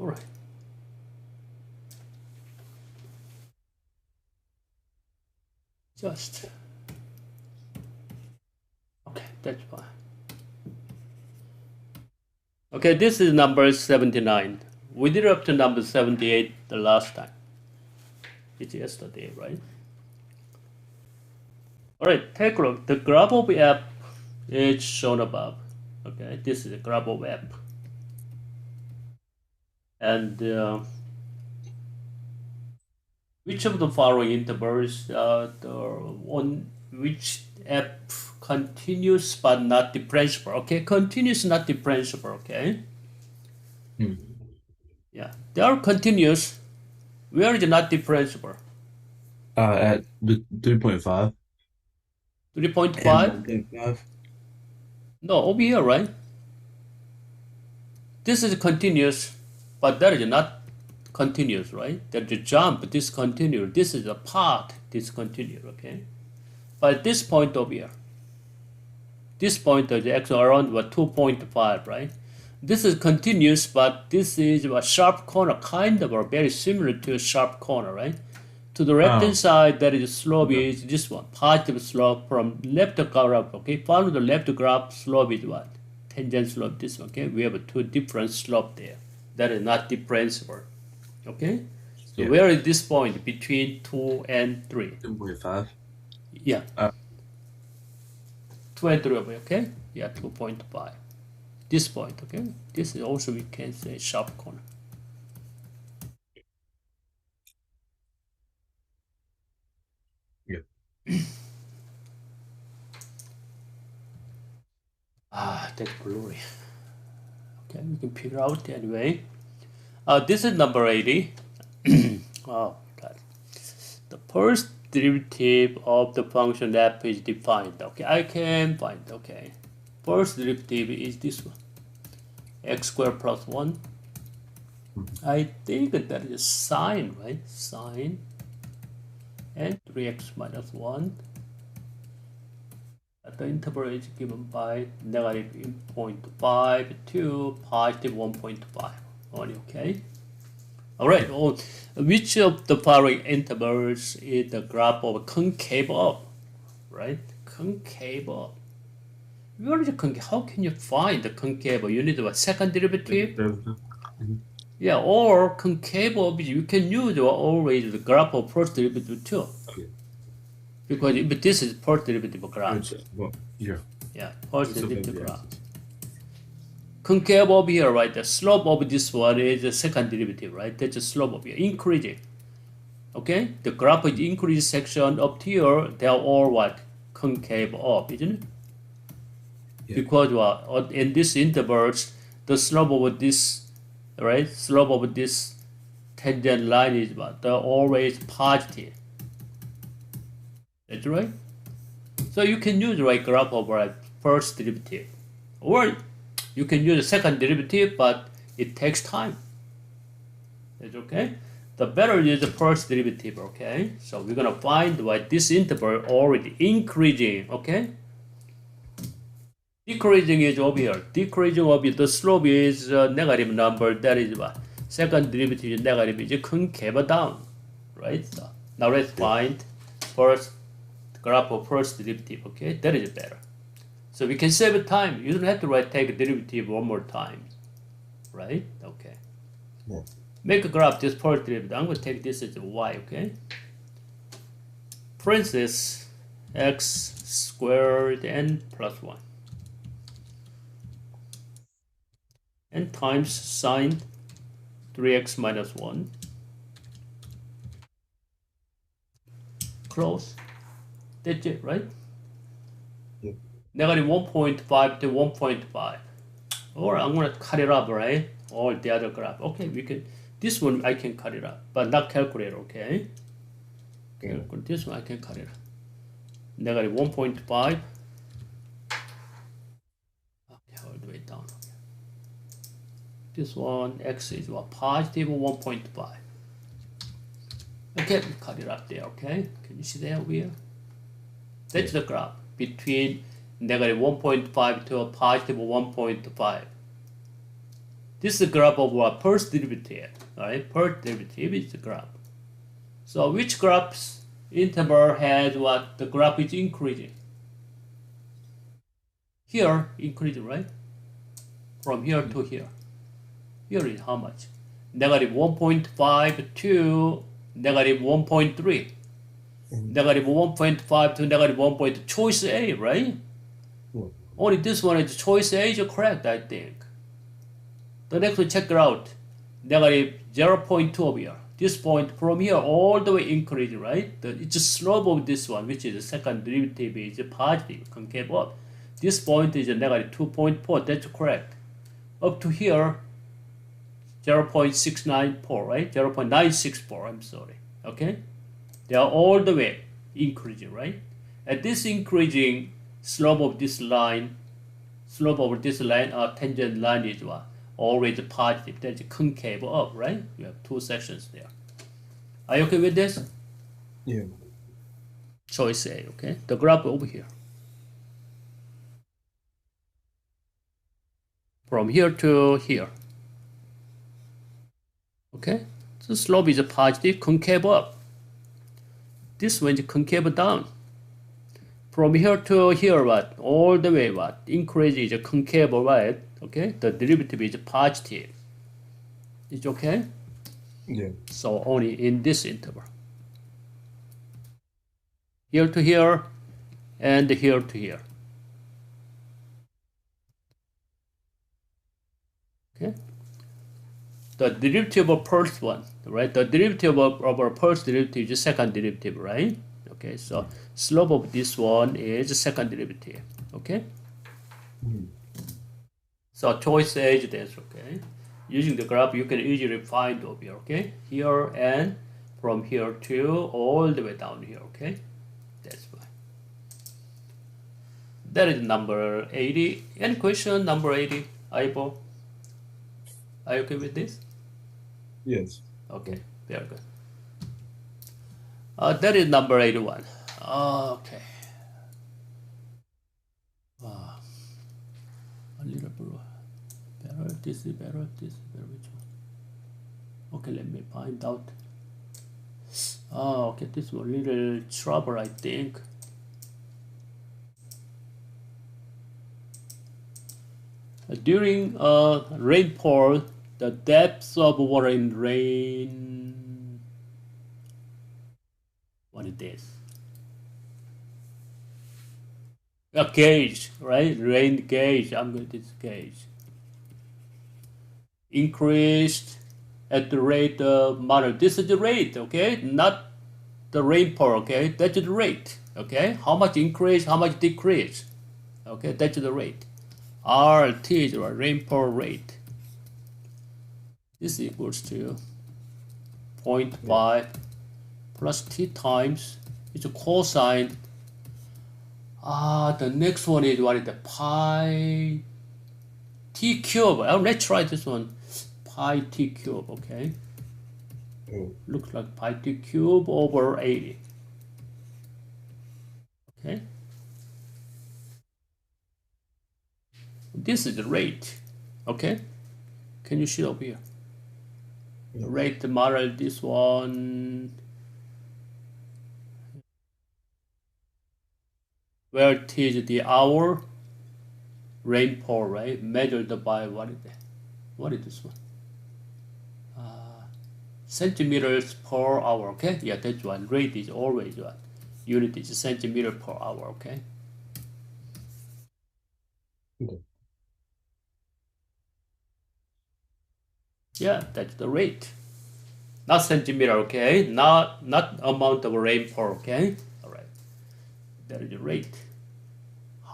All right. Just, okay, that's fine. Okay, this is number 79. We did up to number 78 the last time. It's yesterday, right? All right, take a look. The graph of f is shown above. Okay, this is the graph of f. And which of the following intervals on which f continuous but not differentiable? Okay, continuous not differentiable. Okay, yeah, they are continuous. Where is not differentiable? At 3.5 and 3.5? 1.5. No, over here, right? This is continuous, but that is not continuous, right? That the jump discontinued. This is a part discontinued, okay? But at this point over here, this point is actually around what 2.5, right? This is continuous, but this is a sharp corner, kind of or very similar to a sharp corner, right? To the left hand Oh, side, that is slope okay. is this one, positive slope from left graph, okay? Follow the left graph, slope is what? Tangent slope, this one, okay? We have two different slope there. That is not differentiable, okay? So Yeah, where is this point between 2 and 3? 2.5. Yeah, Uh, 2 and 3, okay? Yeah, 2.5. This point, okay? This is also we can say sharp corner. yeah, That's blurry. Okay, we can figure out anyway. This is number 80. Oh, God. The first derivative of the function f is defined. Okay, I can find, okay. First derivative is this one. X squared plus 1. I think that is sine, right? Sine. And 3x minus 1. The interval is given by negative 0.5 to positive 1.5. Okay. All right. Oh, which of the following intervals is the graph of concave up? Right? Concave up. Where is the concave? How can you find the concave up? You need a second derivative? Mhm. Yeah, or concave up, you can use always the graph of first derivative too. Okay. Because if this is first derivative graph. Well, yeah. Yeah, first It's above derivative the graph. axis. Concave over here, right? The slope of this one is the second derivative, right? That's the slope of here, increasing. Okay? The graph is increased section up here, they are all what? Concave up, isn't it? Yeah. Because what? In this intervals, the slope of this, right? Slope of this tangent line is what? They're always positive. That's right? So you can use right graph of right first derivative. Or you can use the second derivative, but it takes time. That's okay? The better is the first derivative, okay? So we're gonna find what this interval already increasing, okay? Decreasing is over here. Decreasing over here, the slope is a negative number, that is what? Second derivative is negative, is concave down, right? So now let's Yeah. find first graph of first derivative, okay? That is better. So we can save time. You don't have to take derivative one more time, right? Okay. Yeah. Make a graph this first derivative. I'm going to take this as a y, okay? For instance, x squared n plus 1. And times sine 3x minus 1. Close. That's it, right? Yeah. Negative 1.5 to 1.5. Or I'm going to cut it up, right? Or the other graph. Okay, we can. This one I can cut it up, but not calculator, okay? Yeah. This one I can cut it up. Negative 1.5. Okay, all the way down. This one, x is what? Positive 1.5. Okay, we cut it up there, okay? Can you see that over here? That's the graph between negative 1.5 to a positive 1.5. This is the graph of what? First derivative. Right? First derivative is the graph. So which graphs interval has what? The graph is increasing. Here, increasing, right? From here to here. Here is how much? Negative 1.5 to negative 1.3. Negative 1.5 to negative 1.2. Choice A, right? Only this one is choice A is correct, I think. The next one, check it out. Negative 0.2 over here. This point from here all the way increasing, right? It's a slope of this one, which is the second derivative is positive, concave up. This point is a negative 2.4, that's correct. Up to here, 0.694, right? 0.964, I'm sorry, okay? They are all the way increasing, right? At this increasing slope of this line, our tangent line is what? Always positive, that's concave up, right? We have two sections there. Are you okay with this? Yeah. Choice A, okay? The graph over here. From here to here. Okay? So slope is positive, concave up. This one is concave down. From here to here, what? All the way, what? Increase is a concave, right? Okay? The derivative is positive. Is okay? Yeah. So only in this interval. Here to here, and here to here. Okay? The derivative of first one, right? The derivative of our first derivative is second derivative, right? Okay, so slope of this one is second derivative, okay? So choice A is this, okay? Using the graph, you can easily find over here, okay? Here and from here to all the way down here, okay? That's fine. That is number 80. Any question, number 80, Aibo? Are you okay with this? Yes. Okay, very good. That is number 81. Okay. A little bit better. This is better. This is better. Which one? Okay, let me find out. Okay, this one a little trouble, I think. During rainfall, the depth of water in rain. What is this? A gauge, right? Rain gauge. I'm going to this gauge. Increased at the rate of moderate. This is the rate, okay? Not the rainfall, okay? That's the rate, okay? How much increase, how much decrease? Okay, that's the rate. RT is the rainfall rate. This equals to 0.5 plus t times, it's a cosine. The next one is what is the pi t cube. Let's try this one. Pi t cube, okay? Looks like pi t cube over 80. Okay? This is the rate, okay? Can you see over here? The rate model, this one. Where t is the hour rainfall, right? Measured by what is that? What is this one? Centimeters per hour, okay? Yeah, that's one. Rate is always what? Unit is centimeter per hour, okay? Yeah, that's the rate. Not centimeter, okay? Not amount of rainfall, okay? All right. That is the rate.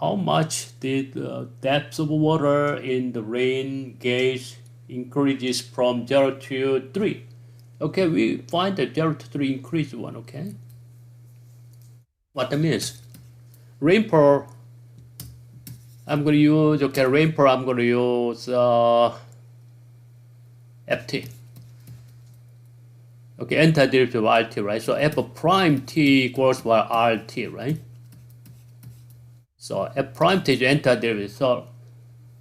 How much did the depth of water in the rain gauge increases from 0 to 3? Okay, we find that 0 to 3 increase 1, okay? What that means? Rainfall, I'm going to use, okay, rainfall, I'm going to use ft. Okay, antiderivative of RT, right? So f prime t equals what? RT, right? So f prime t is antiderivative. So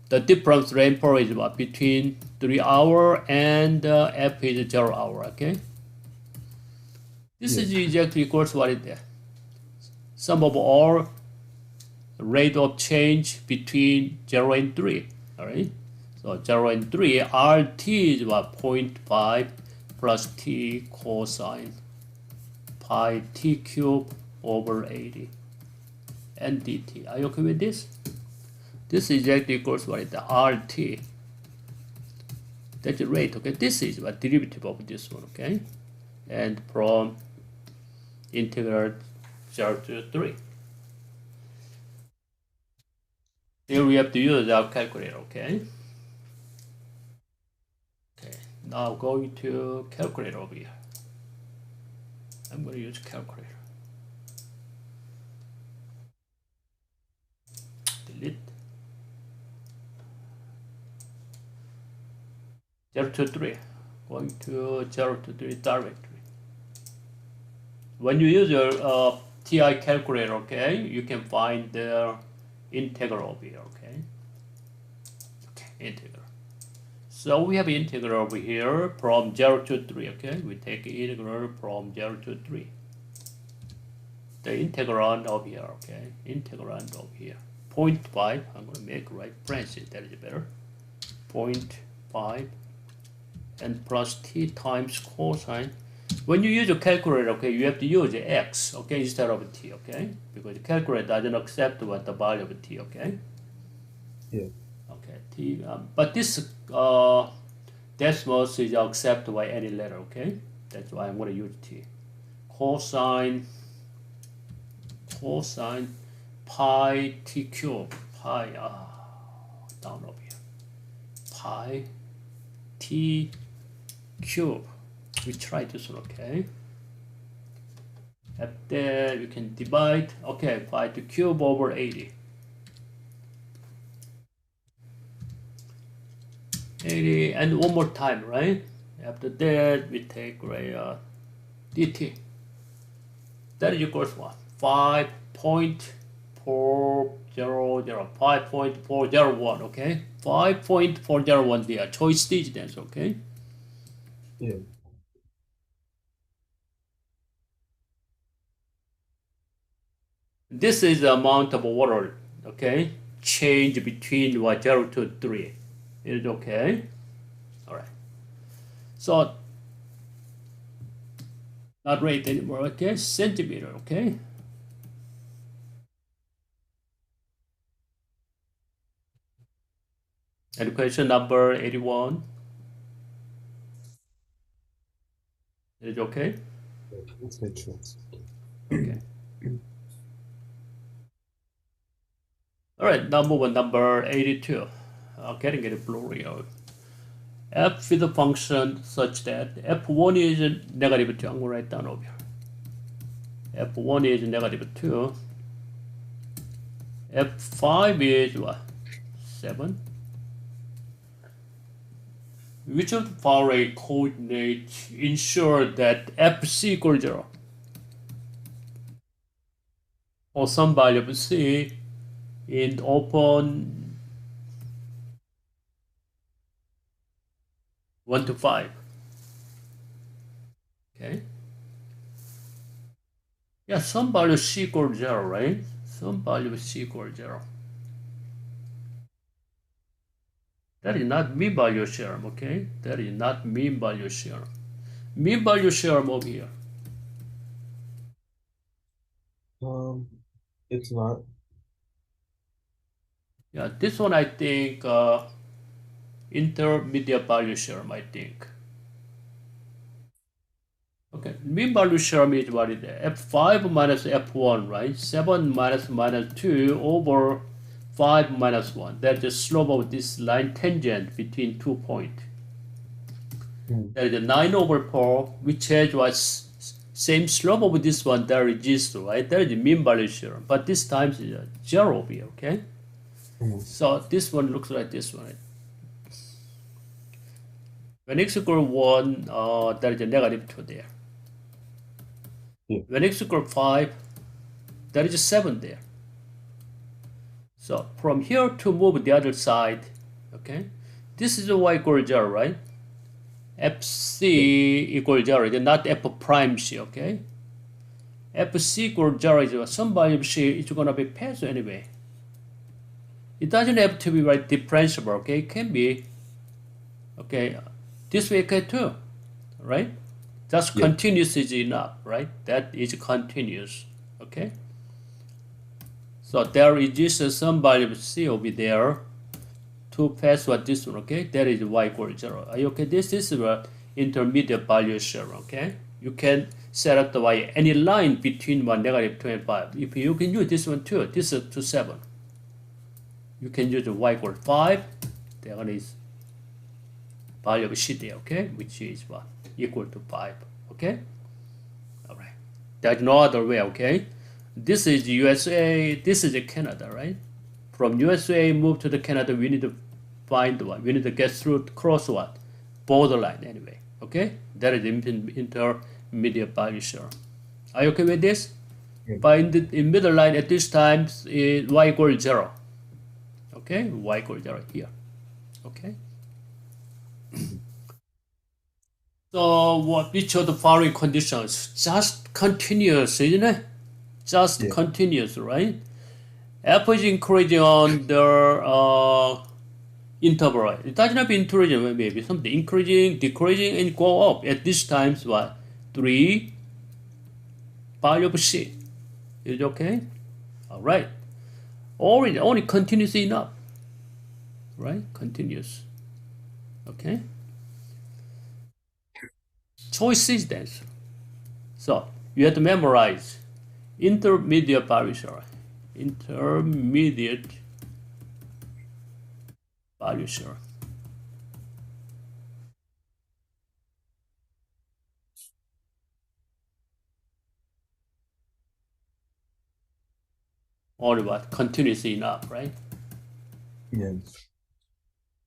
the difference rainfall is what? Between 3 hour and f is 0 hour, okay? This is exactly equals what is there? Sum of all rate of change between 0 and 3, all right? So 0 and 3, RT is what? 0.5 plus t cosine pi t cubed over 80 and dt. Are you okay with this? This is exactly equals what is the RT. That's the rate, okay? This is what derivative of this one, okay? And from integral 0 to 3. Here we have to use our calculator, okay? Okay, now going to calculator over here. I'm going to use calculator. Delete. 0 to 3. Going to 0 to 3 directly. When you use your TI calculator, okay, you can find the integral over here, okay? Okay, integral. So we have integral over here from 0 to 3, okay? We take integral from 0 to 3. The integrand over here, okay? Integrand over here. 0.5, I'm going to make right branches, that is better. 0.5 and plus t times cosine. When you use a calculator, okay, you have to use x, okay, instead of t, okay? Because the calculator doesn't accept what the value of t, okay? Yeah. Okay, t, but this decimals is accepted by any letter, okay? That's why I'm going to use t. Cosine pi t cubed, pi, down over here, pi t cube. We try this one, okay? After you can divide, okay, pi to cube over 80. 80, and one more time, right? After that, we take dt. That is equals what? 5.401, okay? 5.401 there, choice distance, okay? Yeah. This is the amount of water, okay? Change between 0 to 3. Is it okay? All right. So, not rate anymore, okay? Centimeter, okay? And question number 81. Is it okay? Let's make sure. Okay. All right, now move on number 82. Getting it blurry out. F is a function such that f1 is negative 2. I'm going to write down over here. f1 is negative 2. f5 is what? 7. Which of the following coordinates ensure that fc equals 0? Or some value of c in open 1 to 5. Okay. Yeah, some value c equals 0, right? Some value c equals 0. That is not mean value theorem, okay? That is not mean value theorem. Mean value theorem over here. It's not. Yeah, this one I think intermediate value theorem, I think. Okay, mean value theorem is what is it? F5 minus F1, right? 7 minus 2 over 5 minus 1. That's the slope of this line tangent between 2 points. That is 9 over 4, which has what same slope of this one that exists, right? That is the mean value theorem. But this time is 0 over here, okay? So this one looks like this one. Right? When x equals 1, there is a negative 2 there. Yeah. When x equals 5, there is a 7 there. So from here to move the other side, okay, this is y equals 0, right? fc equals 0, it's not f prime c, okay? fc equals 0 is some value of c is going to be passed anyway. It doesn't have to be right differentiable, okay? It can be, okay, this way can too, right? Just Yeah. continuous is enough, right? That is continuous, okay? So there is just some value of c over there to pass what this one, okay? That is y equals 0. Are you okay? This is the intermediate value zero, okay? You can set up the y any line between 1, -2, and 5. If you can use this one too, this is to 7. You can use the y equals 5. There is value of c there, okay? Which is what? Equal to 5, okay? All right. There's no other way, okay? This is USA, this is Canada, right? From USA move to the Canada, we need to find what? We need to get through, cross what? Borderline anyway, okay? That is intermediate value zero. Are you okay with this? Yeah. But in middle line at this time, y equals 0. Okay, y equals 0 here. Okay. So what? Which of the following conditions? Just continuous, isn't it? Just Yeah. continuous, right? F is increasing on the interval, right? It doesn't have to be increasing, maybe something increasing, decreasing, and go up. At this times, what? 3 value of c. Is it okay? All right. Only continuous enough, right? Continuous. Okay. Choice is the answer. So you have to memorize intermediate value zero. Intermediate value zero. Only what? Continuous enough, right? Yeah.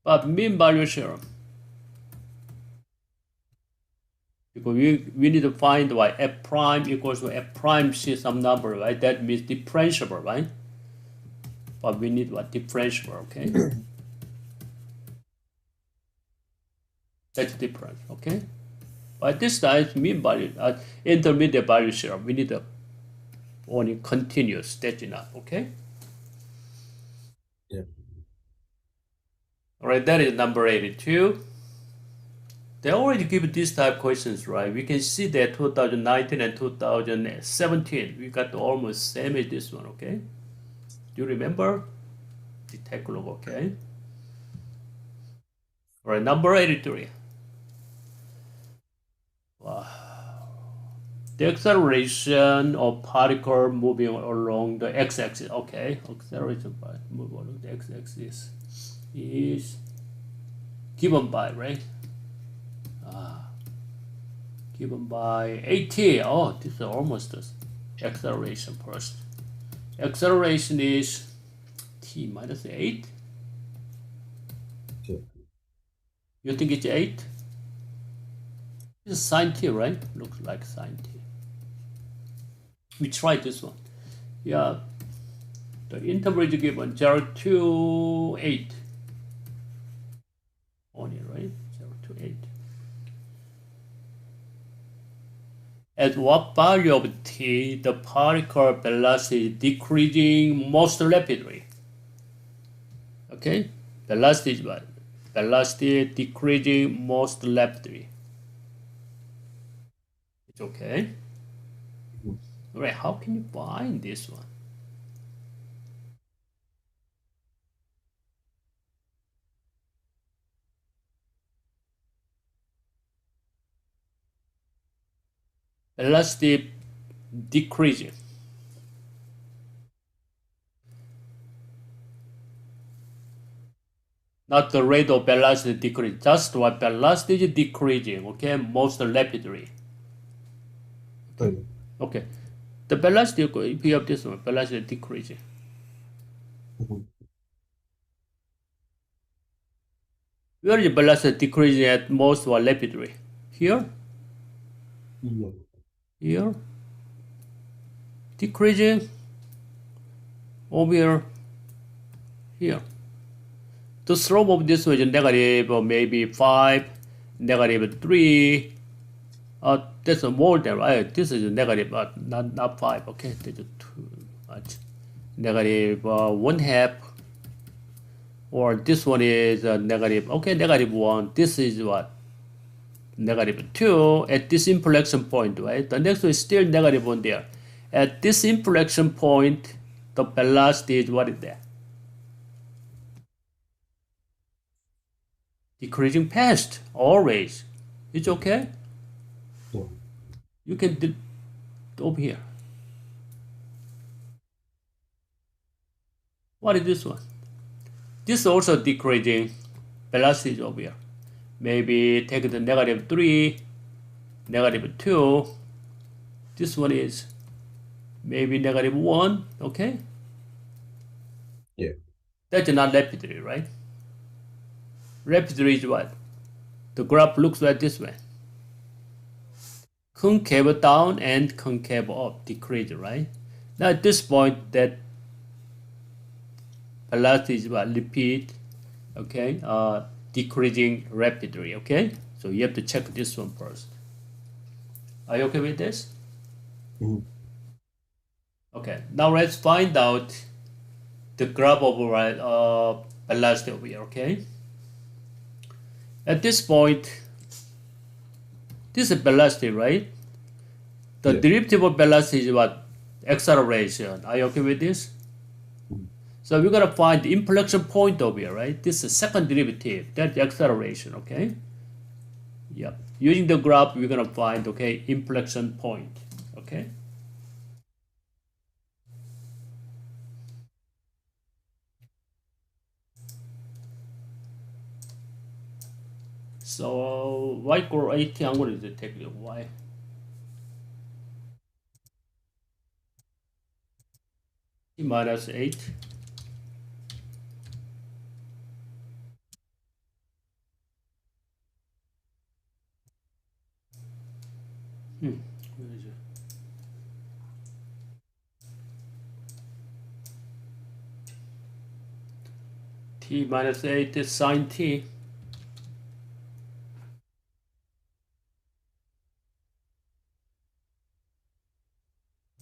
But mean value zero. Because we need to find what f prime equals to f prime c some number, right? That means differentiable, right? But we need what? Differentiable, okay? That's different, okay? But this time, mean value, intermediate value zero, we need a only continuous, that's enough, okay? Yeah. All right, that is number 82. They already give this type of questions, right? We can see that 2019 and 2017, we got almost same as this one, okay? Do you remember? Take a look, okay? All right, number 83. Wow. The acceleration of particle moving along the x-axis, okay? Acceleration by move along the x-axis is given by, right? Given by AT. Oh, this is almost the acceleration first. Acceleration is t minus 8. Yeah. You think it's 8? It's sine t, right? Looks like sine t. We tried this one. Yeah. The interval is given 0 to 8. Only, right? 0 to 8. At what value of t the particle velocity is decreasing most rapidly? Okay, velocity is what? Velocity decreasing most rapidly. It's okay. Mhm. All right, how can you find this one? Velocity decreasing. Not the rate of velocity decrease, just what velocity is decreasing, okay, most rapidly. Okay. Okay, the velocity, if you have this one, velocity decreasing. Mhm. Where is velocity decreasing at most or rapidly? Here? Yeah. Here? Decreasing over here. the slope of this one is negative maybe 5, negative 3. That's more than right. This is negative, but not 5. Okay, this is too much. Negative 1/2, or this one is negative. Okay, negative 1. This is what? Negative 2 at this inflection point, right? The next one is still negative 1 there. At this inflection point, the velocity is what is that? Decreasing fast, always. It's okay? Yeah. You can do over here. What is this one? This is also decreasing velocity over here. Maybe take the negative 3, negative 2. This one is maybe negative 1, okay? Yeah. That's not rapidly, right? Rapidly is what? The graph looks like this way. Concave down and concave up, decrease, right? Now at this point, that velocity is what? Repeat, okay? Decreasing rapidly, okay? So you have to check this one first. Are you okay with this? Mhm. Okay, now let's find out the graph of velocity over here, okay? At this point, this is velocity, right? The Yeah. derivative of velocity is what? Acceleration. Are you okay with this? Mhm. So we're gonna find the inflection point over here, right? This is second derivative. That's acceleration, okay? Yep. Using the graph, we're gonna find, okay, inflection point, okay? So y equal 18, I'm going to take the y. Minus 8. Where is it? T minus 8 is sine t.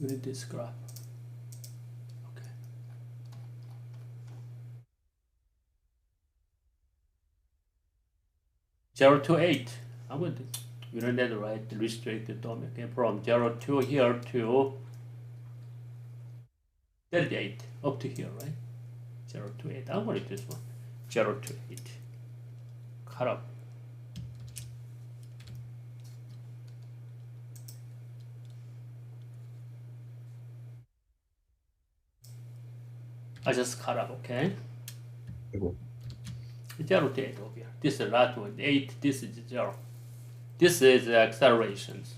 With this graph. Okay. Zero to 8. I'm going to, you know that right? Restrict the domain. Okay, from 0 to here to 38 up to here, right? 0 to 8. I'm going to this one. 0 to 8. Cut up. I just cut up, okay? Okay. 0 to 8 over here. This is last one. 8. This is 0. This is accelerations.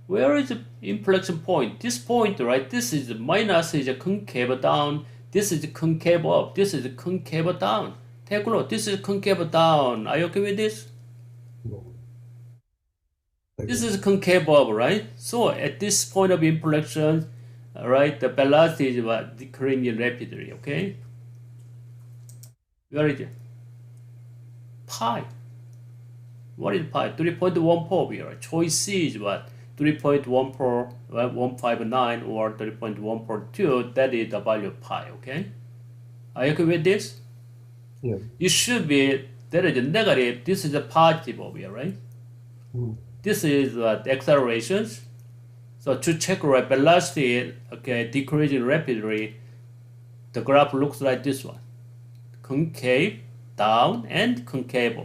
Where is the inflection point? This point, right? This is minus is a concave down. This is concave up. This is concave down. Take a look. This is concave down. Are you okay with this? No. This Okay. is concave up, right? So at this point of inflection, right, the velocity is what? Decreasing rapidly, okay? Where is it? Pi. What is pi? 3.14 here. Choice C is what? 3.14, 159 or 3.142. That is the value of pi, okay? Are you okay with this? Yeah. It should be, there is a negative, this is a positive over here, right? Mhm. This is accelerations. So to check right velocity, okay, decreasing rapidly, the graph looks like this one. Concave, down, and concave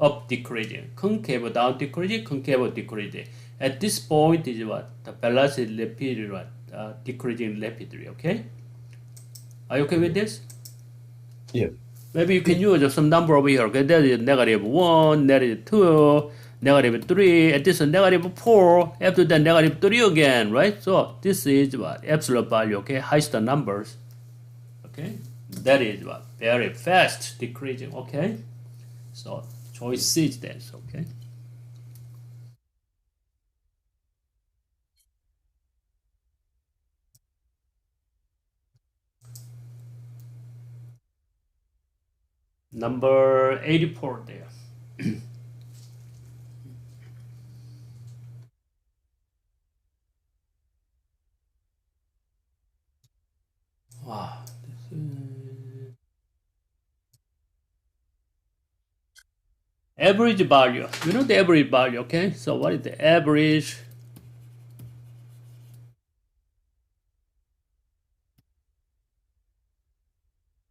up decreasing, concave down decreasing, concave decreasing. At this point is what? The velocity rapidly, what? Decreasing rapidly, okay? Are you okay with this? Yeah. Maybe you can use some number over here, okay? That is negative 1, negative 2, negative 3, and this is negative 4, after that negative 3 again, right? So this is what? Absolute value, okay? Highest numbers, okay? That is what? Very fast decreasing, okay? So choice C is that, okay? number 84 there. Wow. Average value. You know the average value, okay? So what is the average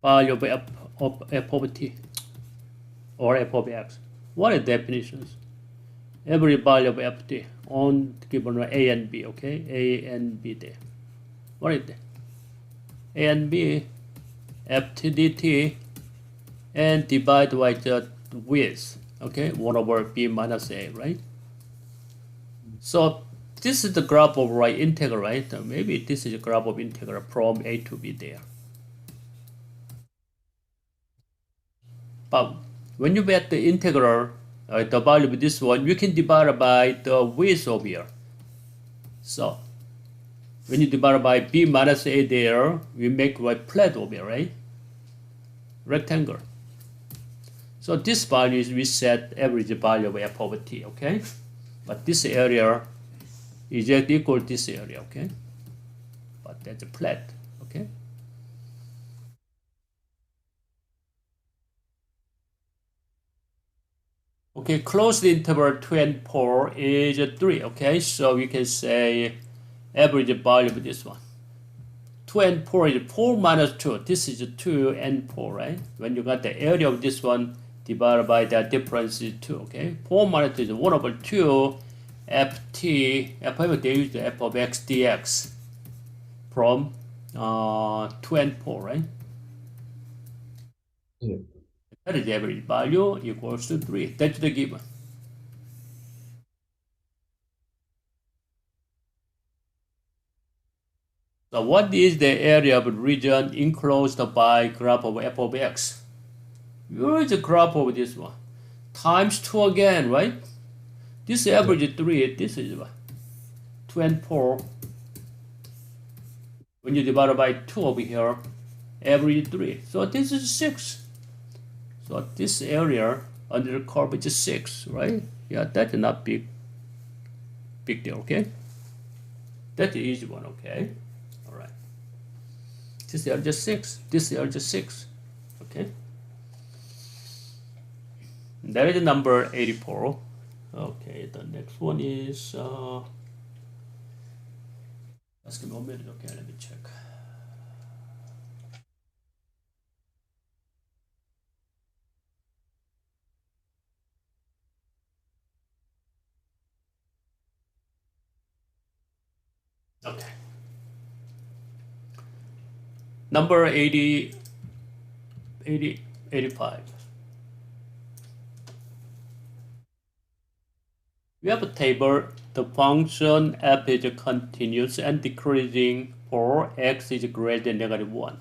value of f of t or f of x? What are the definitions? Average value of f t on given a and b, okay? A and b there. What is that? A and b, f t dt, and divide by the width, okay? 1 over b minus a, right? So this is the graph of right integral, right? Maybe this is a graph of integral from a to b there. But when you get the integral, the value of this one, you can divide by the width over here. So when you divide by b minus a there, we make a flat over here, right? Rectangle. So this value is we set average value of f over t, okay? But this area is equal to this area, okay? But that's a flat, okay? Okay, closed interval 2 and 4 is 3, okay? So we can say average value of this one. 2 and 4 is 4 minus 2. This is 2 and 4, right? When you got the area of this one divided by that difference is 2, okay? 4 minus 2 is 1 over 2 ft, they use the f of x dx from 2 and 4, right? Yeah. That is the average value equals to 3. That's the given. So what is the area of region enclosed by graph of f of x? Where is the graph of this one? Times 2 again, right? This average is 3. This is what? 2 and 4. When you divide by 2 over here, average 3. So this is 6. So this area under the curve is 6, right? Yeah, that's not big deal, okay? That's the easy one, okay? All right. This area just 6. This area just 6, okay? That is number 84. Okay, the next one is let's give me a minute, okay, let me check. Okay. Number 85. We have a table. The function f is continuous and decreasing for x is greater than -1.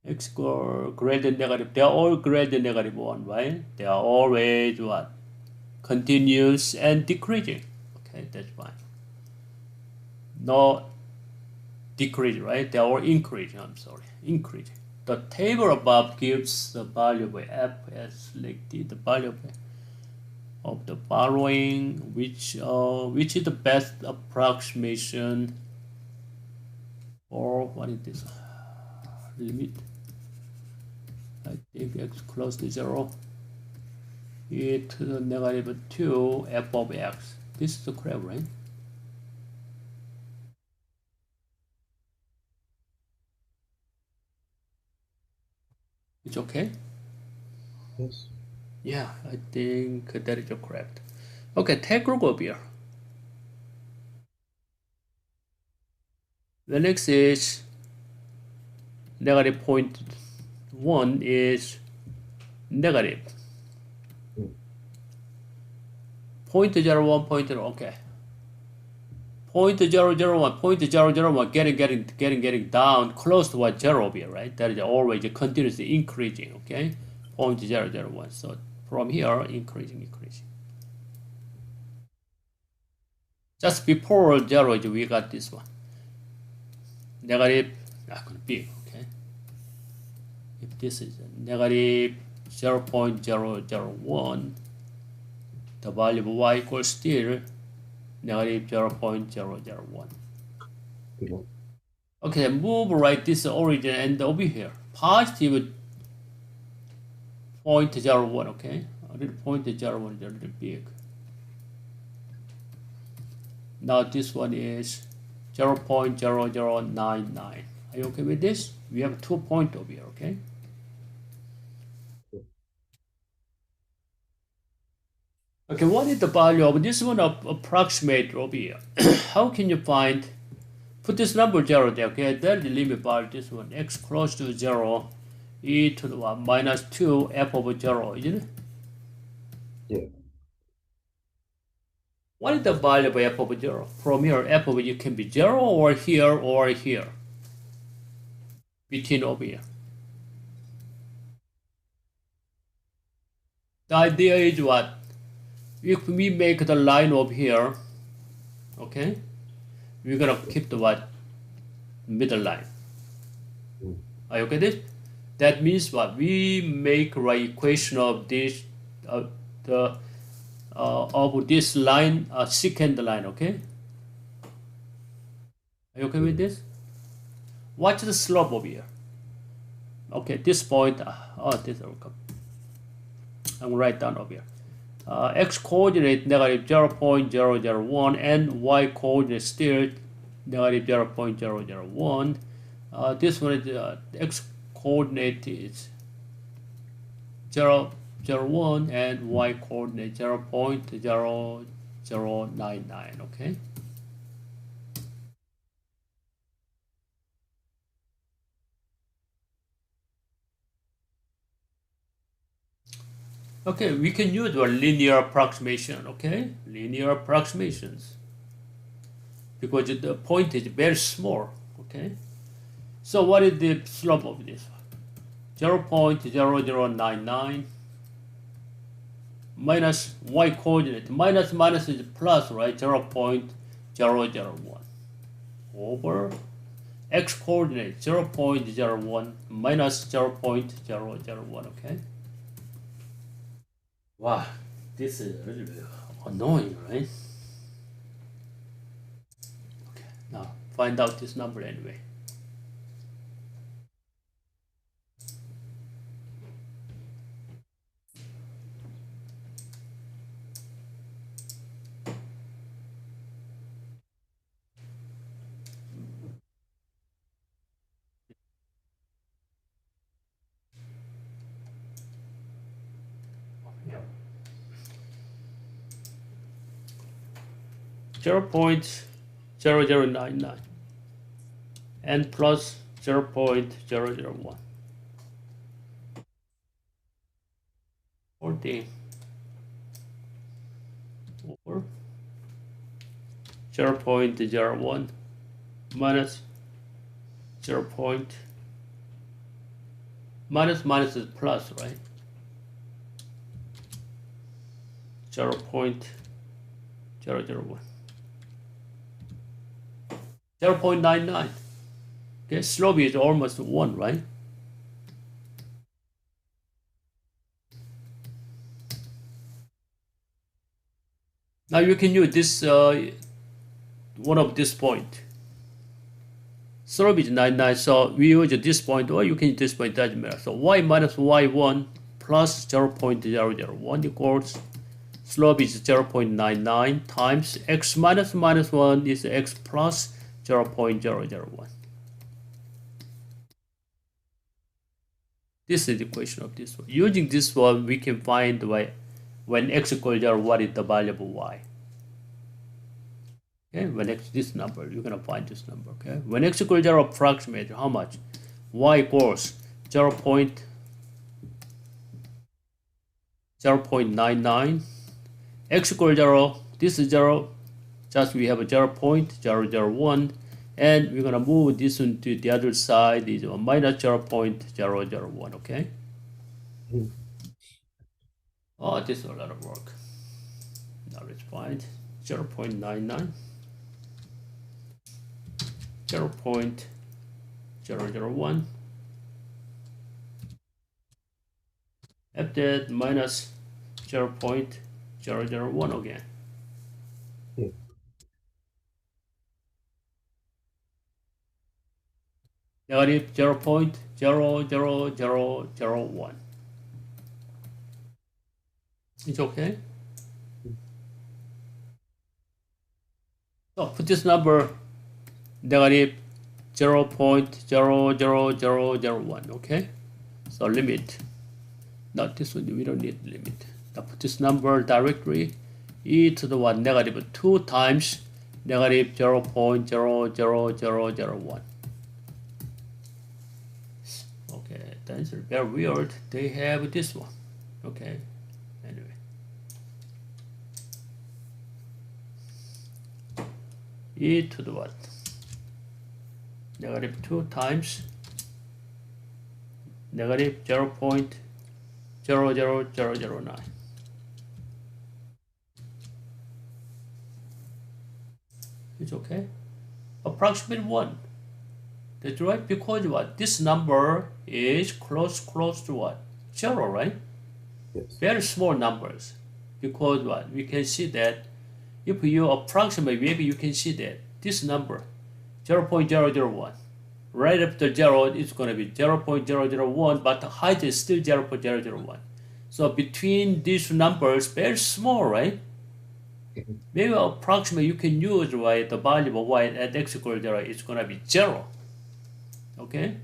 X greater than negative. They are all greater than -1, right? They are always what? Continuous and decreasing. Okay, that's fine. No decrease, right? They are all increasing. I'm sorry, increasing. The table above gives the value of f as selected. The value of the following, which is the best approximation, or what is this limit? I think x close to 0 e to the -2 f of x. This is correct, right? It's okay? Yes. Yeah, I think that is correct. Okay, take a look over here. The next is -0.1 is negative. 0.01, 0.0, okay. 0.001, 0.001, getting down close to what 0 will be, right? That is always continuously increasing, okay? 0.001. So from here, increasing. Just before 0, we got this one. Negative, not going to be, okay? if this is negative 0.001, the value of y equals still negative 0.001. Yeah. Okay, move right this origin and over here. Positive 0.01, okay? A little 0.01 is a little big. Now this one is 0.0099. Are you okay with this? We have 2 points over here, okay? Okay, what is the value of this one approximate over here? How can you find, put this number 0 there, okay? Then the limit value, this one, x close to 0, e to the 1 minus 2 f over 0, isn't it? Yeah. What is the value of f over 0? From here, f over 0 can be 0 or here, between over here. The idea is what? If we make the line over here, okay, we're gonna keep the what? Middle line. Are you okay with this? That means what? We make right equation of this, of this line, secant line, okay? Are you okay with this? Watch the slope over here. Okay, this point, this will come. I'm gonna write down over here. X coordinate negative 0.001 and y coordinate still negative 0.001. This one is x coordinate is 0.001 and y coordinate 0.0099. Okay. Okay, we can use a linear approximation, okay? Linear approximations. Because the point is very small, okay? So what is the slope of this one? 0.0099 minus y coordinate. Minus is plus, right? 0.001 over x coordinate 0.01 minus 0.001, okay? Wow, this is a little bit annoying, right? Okay, now find out this number anyway. Yeah. 0.0099 and plus 0.001. 14 over 0.01 minus 0. Minus is plus, right? 0.001. 0.99. Okay, slope is almost 1, right? Now you can use this one of this point. Slope is 99, so we use this point, or you can use this point, doesn't matter. So y minus y1 plus 0.001 equals slope is 0.99 times x minus 1 is x plus 0.001. This is the equation of this one. Using this one, we can find y when x equals 0, what is the value of y. Okay, when x this number, you're gonna find this number. Okay, when x equals 0, approximate how much? Y equals 0.99. X equals 0. This is 0. Just we have a 0.001, and we're gonna move this one to the other side is minus 0.001. Okay. Oh, this is a lot of work. Now let's find 0.99. 0.001 After that, minus 0.001 again. Yeah. Negative 0.00001. It's okay. So put this number negative 0.00001. Okay. So limit. Not this one. We don't need limit. Now put this number directly e to the 1 negative 2 times negative 0.00001. Okay, that's very weird. They have this one. Okay, anyway. E to the what? Negative 2 times negative 0.00009. It's okay. Approximate 1. That's right, because what? This number is close to what? 0, right? Yes. Very small numbers. Because what? We can see that if you approximate, maybe you can see that this number, 0.001, right after 0, it's going to be 0.001, but the height is still 0.001. So between these numbers, very small, right? Maybe approximate, you can use, right, the value of y at x equals 0, it's going to be 0. Okay?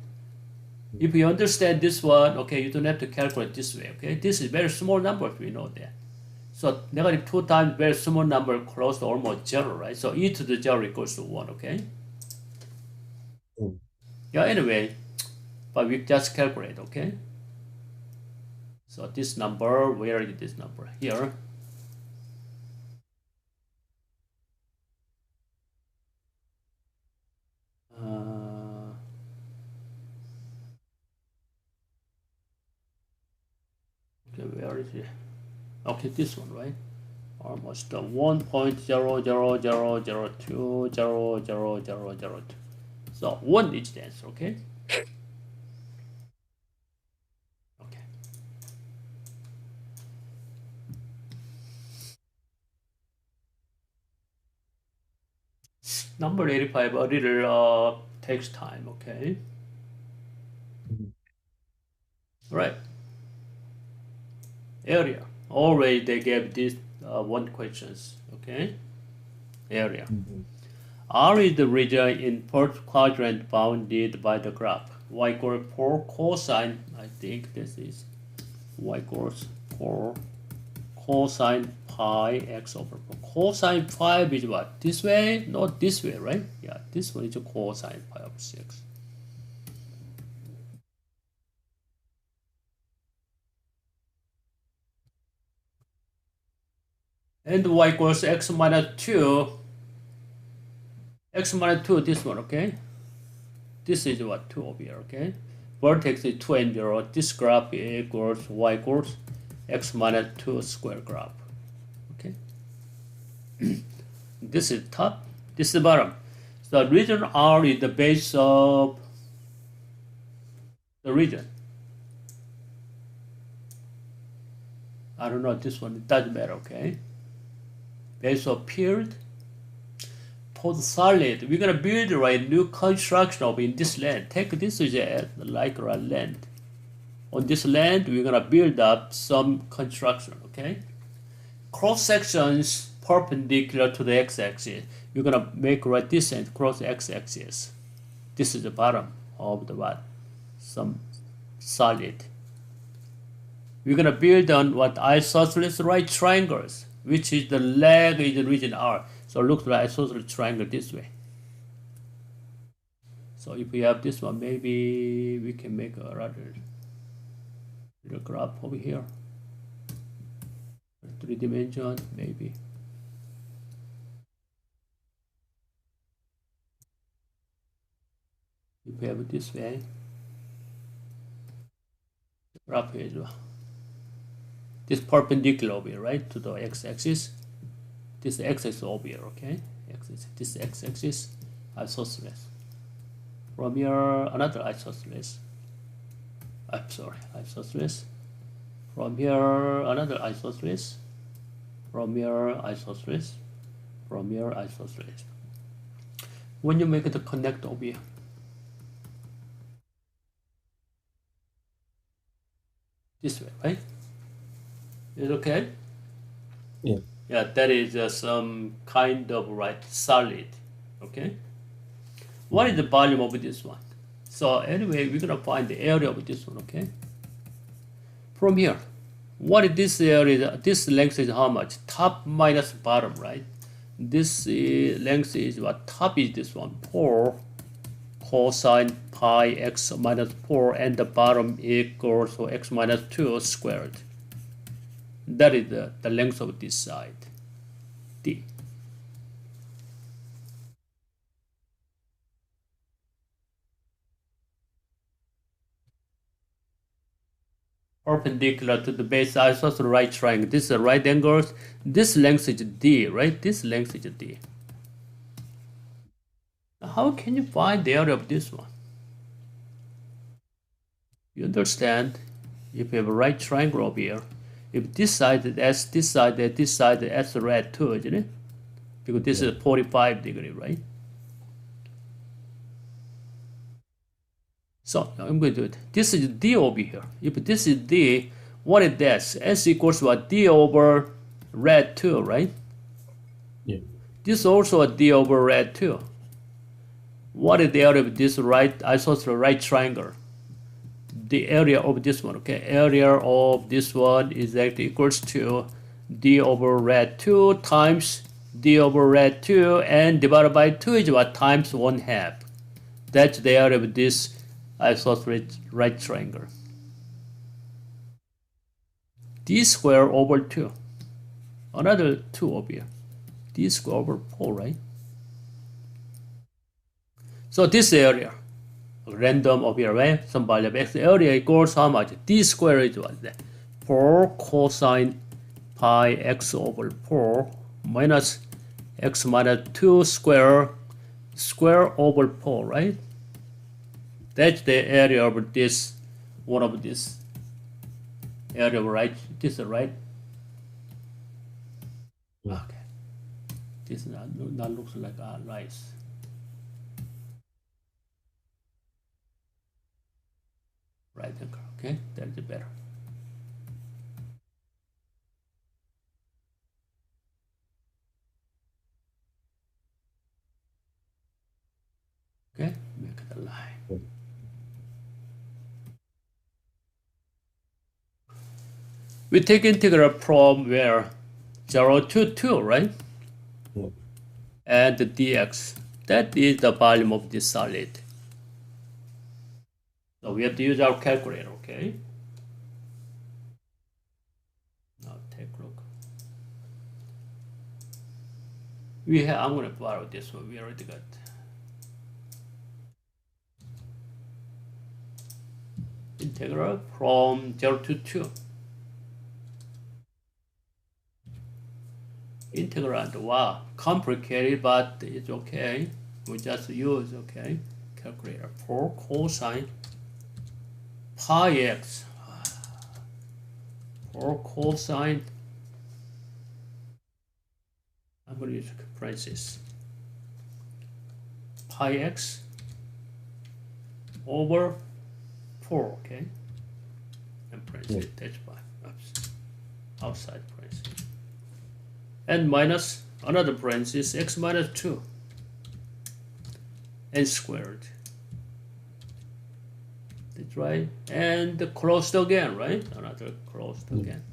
If you understand this one, okay, you don't have to calculate this way, okay? This is very small numbers, we know that. So negative 2 times very small number close to almost 0, right? So e to the 0 equals to 1, okay? Yeah, anyway, but we just calculate, okay? So this number, where is this number? Here. Okay, where is it? Okay, this one, right? Almost 1.00002000002. So 1 is the answer, okay? Okay. Number 85, a little takes time, okay? Right. Area. Already they gave this one questions, okay? Area. R is the region in first quadrant bounded by the graph. Y equals 4 cosine, I think this is y equals 4 cosine pi x over 4. Cosine 5 is what? This way? Not this way, right? Yeah, this one is a cosine pi over 6. And y equals x minus 2. X minus 2, this one, okay? This is what? 2 over here, okay? Vertex is 2 and 0. This graph equals y equals x minus 2 square graph. Okay? This is top, this is the bottom. So region R is the base of the region. I don't know this one, it doesn't matter, okay? Base of period. Total solid. We're gonna build right new construction of in this land. Take this is like a land. On this land, we're gonna build up some construction, okay? Cross sections perpendicular to the x-axis. You're gonna make right this and cross the x-axis. This is the bottom of the what? Some solid. We're gonna build on what isosceles right triangles, which is the leg in the region R. So it looks like isosceles triangle this way. So if we have this one, maybe we can make a rather little graph over here. 3 dimension, maybe. If we have it this way, graph is this perpendicular over here, right, to the x-axis. This x-axis over here, okay? This x-axis, isosceles. From here, another isosceles. I'm sorry, isosceles. From here, another isosceles. From here, isosceles. From here, isosceles. When you make the connect over here, this way, right? Is it okay? Yeah. Yeah, that is some kind of right solid. Okay. What is the volume of this one? So anyway, we're gonna find the area of this one. Okay. From here, what is this area? This length is how much? Top minus bottom, right? This length is what? Top is this one, 4 cosine pi x minus 4, and the bottom equals so x minus 2 squared. That is the length of this side, d. Perpendicular to the base isosceles right triangle. This is a right angle. This length is d, right? This length is d. How can you find the area of this one? You understand? If you have a right triangle over here, if this side is S, this side is S red too, isn't it? Because this is 45 degree, right? So I'm going to do it. This is D over here. If this is D, what is this? S equals what? D over red 2, right? Yeah. This is also a D over red 2. What is the area of this right isosceles right triangle? The area of this one, okay? Area of this one is actually equals to D over red 2 times D over red 2, and divided by 2 is what? Times 1/2. That's the area of this isosceles right triangle. D squared over 2. Another 2 over here. D squared over 4, right? So this area, random over here, right? Some value of x area equals how much? D squared is what? 4 cosine pi x over 4 minus x minus 2 square over 4, right? That's the area of this, one of this area, right? This is right. Yeah. Okay. This not looks like nice. Right angle, okay? That's better. Okay, make it a line. We take integral from where? 0 to 2, right? Yeah. And the dx. That is the volume of this solid. So we have to use our calculator, okay? Now take a look. I'm going to borrow this one. We already got. Integral from 0 to 2. Integrand, wow, complicated, but it's okay. We just use, okay, calculator. 4 cosine pi x. 4 cosine. I'm going to use parentheses. Pi x over 4, okay? And parentheses, that's fine. Oops. Outside parentheses. And minus another parenthesis, x minus 2 and squared. That's right. And closed again, right? Another closed again.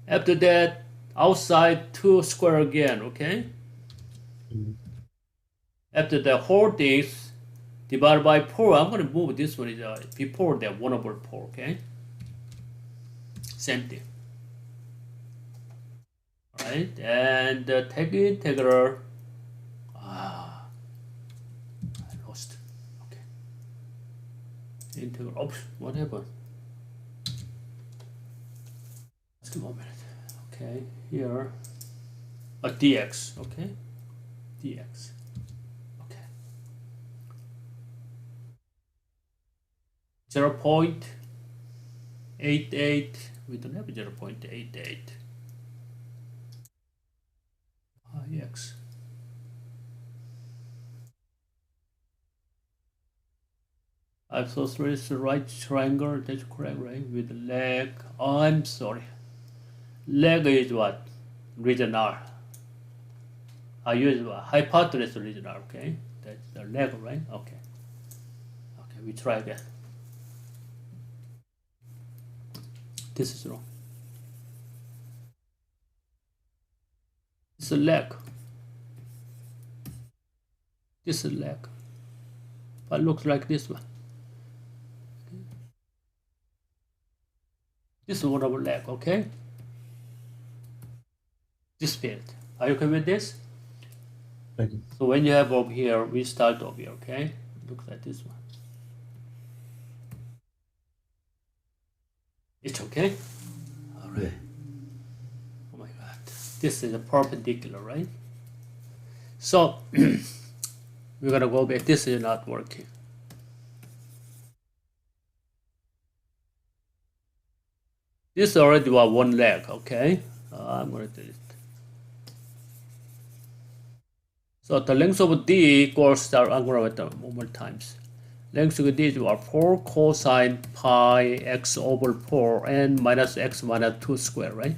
After that, outside 2 square again, okay? After the whole things divided by 4, I'm going to move this one is before that 1 over 4, okay? Same thing. Alright, and take integral. I lost. Okay. Integral. Oops, what happened? Just a moment. Okay, here. Dx, okay? Dx. Okay. 0.88. We don't have 0.88. X. Isosceles right triangle, that's correct, right? With leg. Oh, I'm sorry. Leg is what? Region R. I use hypotenuse region R, okay? That's the leg, right? Okay. Okay, we try again. This is wrong. It's a leg. This is leg. But looks like this one. This is one of our leg, okay? This field. Are you okay with this? Thank you. So when you have over here, we start over here, okay? Looks like this one. It's okay? All right. Oh my God. This is a perpendicular, right? So we're gonna go back. This is not working. This already was one leg, okay? I'm gonna do it. So the length of D equals, I'm gonna write them one more times. Length of D is 4 cosine pi x over 4 and minus x minus 2 square, right?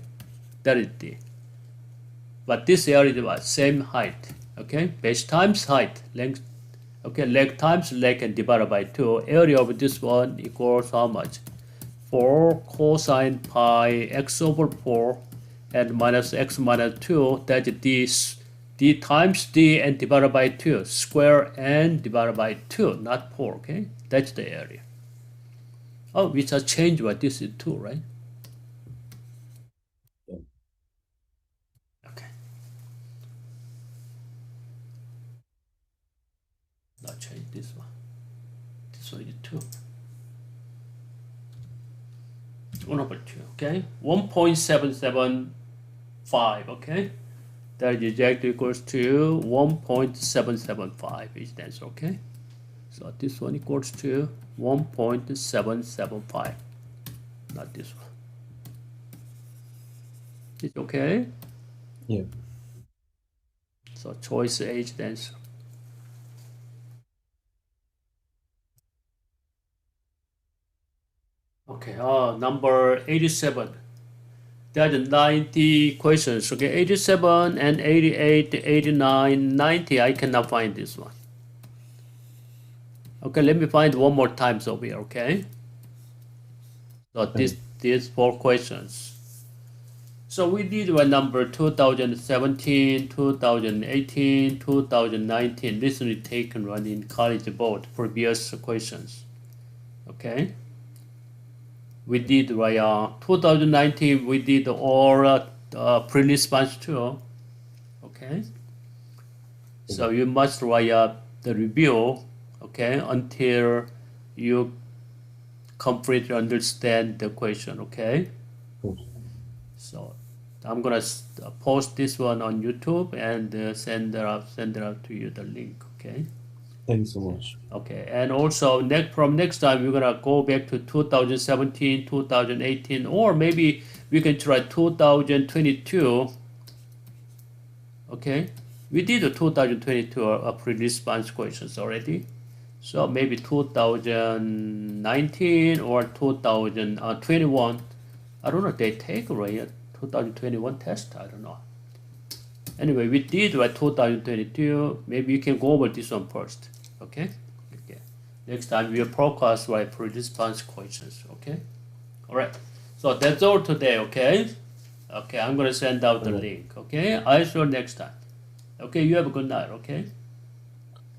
That is D. But this area is what? Same height, okay? Base times height, length, okay? Leg times leg and divided by 2. Area of this one equals how much? 4 cosine pi x over 4 and minus x minus 2, that's D times D and divided by 2, square and divided by 2, not 4, okay? That's the area. Oh, we just changed what this is 2, right? Yeah. Okay. Now change this one. This one is 2. 1 over 2, okay? 1.775, okay? That is exactly equals to 1.775 is the answer, okay? So this one equals to 1.775, not this one. It's okay? Yeah. So choice A is the answer. Okay, number 87. There are 90 questions, okay? 87 and 88, 89, 90, I cannot find this one. Okay, let me find one more times over here, okay? So these 4 questions. So we did one number 2017, 2018, 2019, recently taken one in college board, previous questions, okay? We did 2019, we did all pre-response too, okay? So you must write the review, okay, until you completely understand the question, okay? So I'm gonna post this one on YouTube and send it out to you the link, okay? Thank you so much. Okay, and also from next time we're gonna go back to 2017, 2018, or maybe we can try 2022. Okay, we did the 2022 pre-response questions already, so maybe 2019 or 2021. I don't know if they take right 2021 test. I don't know. Anyway, we did 2022. Maybe you can go over this one first. Okay? Okay. Next time we'll focus pre-response questions. Okay? Alright. So that's all today, okay? Okay, I'm gonna send out the link. Okay? I'll show next time. Okay, you have a good night, okay?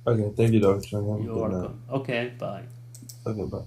Okay, thank you, Dr. Chung. Have a You're good night. welcome. Okay, bye. Okay, bye.